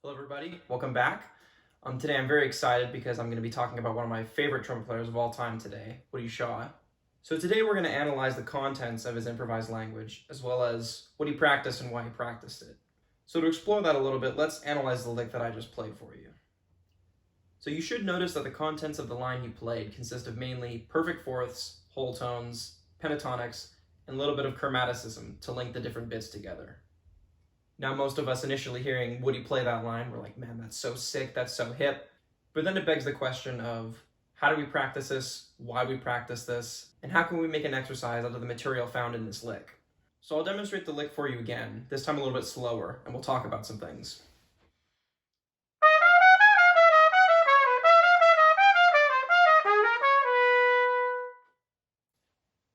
Hello everybody, welcome back. Today I'm very excited because I'm going to be talking about one of my favorite trumpet players of all time today, Woody Shaw. So today we're going to analyze the contents of his improvised language, as well as what he practiced and why he practiced it. So to explore that a little bit, let's analyze the lick that I just played for you. So you should notice that the contents of the line he played consist of mainly perfect fourths, whole tones, pentatonics, and a little bit of chromaticism to link the different bits together. Now, most of us initially hearing Woody play that line, we're like, man, that's so sick, that's so hip. But then it begs the question of, how do we practice this, why we practice this, and how can we make an exercise out of the material found in this lick? So I'll demonstrate the lick for you again, this time a little bit slower, and we'll talk about some things.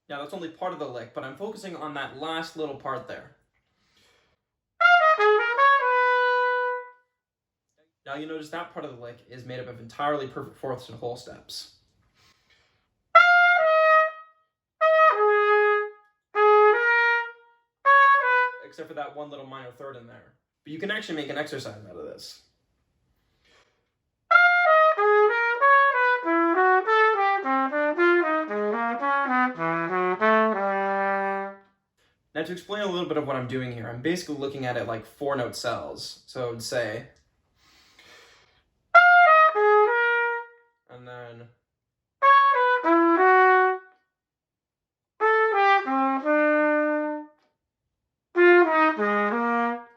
Now that's only part of the lick, but I'm focusing on that last little part there. Now you notice that part of the lick is made up of entirely perfect fourths and whole steps. Except for that one little minor third in there. But you can actually make an exercise out of this. Now to explain a little bit of what I'm doing here, I'm basically looking at it like 4-note cells. So I would say, and then,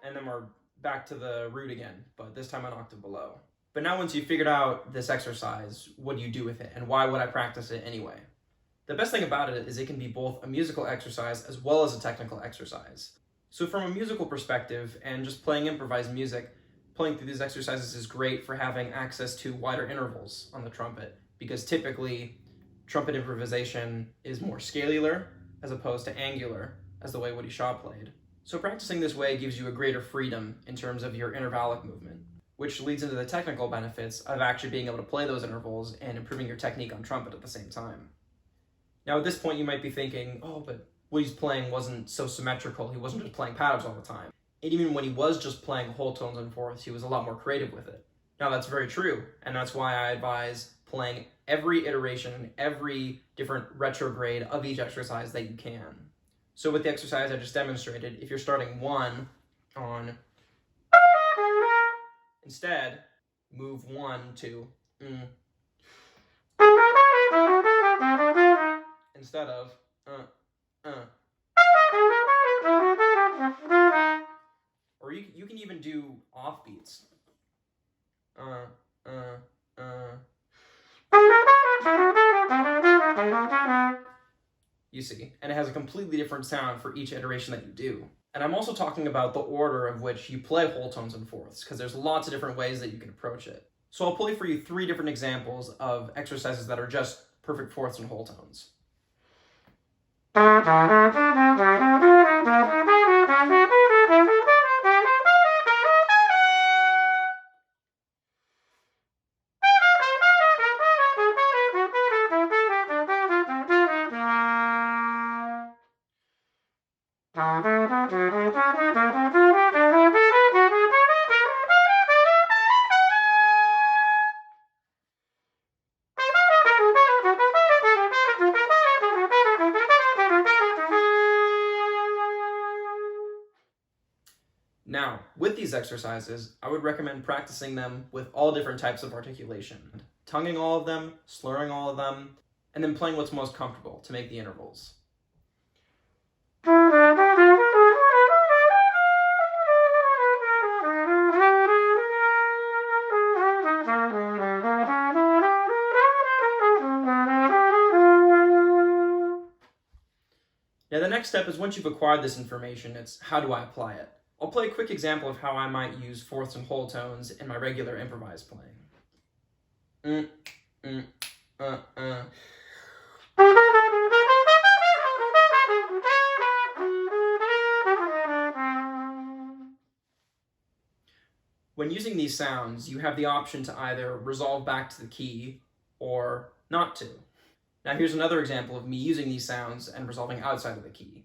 and then we're back to the root again, but this time an octave below. But now once you've figured out this exercise, what do you do with it, and why would I practice it anyway? The best thing about it is it can be both a musical exercise as well as a technical exercise. So from a musical perspective, and just playing improvised music, playing through these exercises is great for having access to wider intervals on the trumpet, because typically trumpet improvisation is more scalular as opposed to angular, as the way Woody Shaw played. So practicing this way gives you a greater freedom in terms of your intervallic movement, which leads into the technical benefits of actually being able to play those intervals and improving your technique on trumpet at the same time. Now at this point you might be thinking, oh, but Woody's playing wasn't so symmetrical, he wasn't just playing patterns all the time. And even when he was just playing whole tones and fourths, he was a lot more creative with it. Now that's very true, and that's why I advise playing every iteration, every different retrograde of each exercise that you can. So with the exercise I just demonstrated, if you're starting 1 on, instead, move 1 to instead of or you can even do offbeats. You see, and it has a completely different sound for each iteration that you do. And I'm also talking about the order of which you play whole tones and fourths, because there's lots of different ways that you can approach it. So I'll play for you 3 different examples of exercises that are just perfect fourths and whole tones. Now, with these exercises, I would recommend practicing them with all different types of articulation, tonguing all of them, slurring all of them, and then playing what's most comfortable to make the intervals. Now the next step is, once you've acquired this information, it's how do I apply it? I'll play a quick example of how I might use fourths and whole tones in my regular improvised playing. When using these sounds, you have the option to either resolve back to the key or not to. Now here's another example of me using these sounds and resolving outside of the key.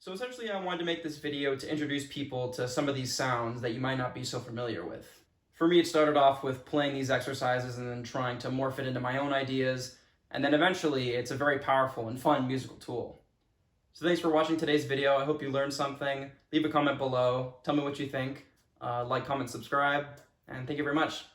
So essentially I wanted to make this video to introduce people to some of these sounds that you might not be so familiar with. For me, it started off with playing these exercises and then trying to morph it into my own ideas, and then eventually it's a very powerful and fun musical tool. So thanks for watching today's video. I hope you learned something. Leave a comment below. Tell me what you think. Like, comment, subscribe, and thank you very much.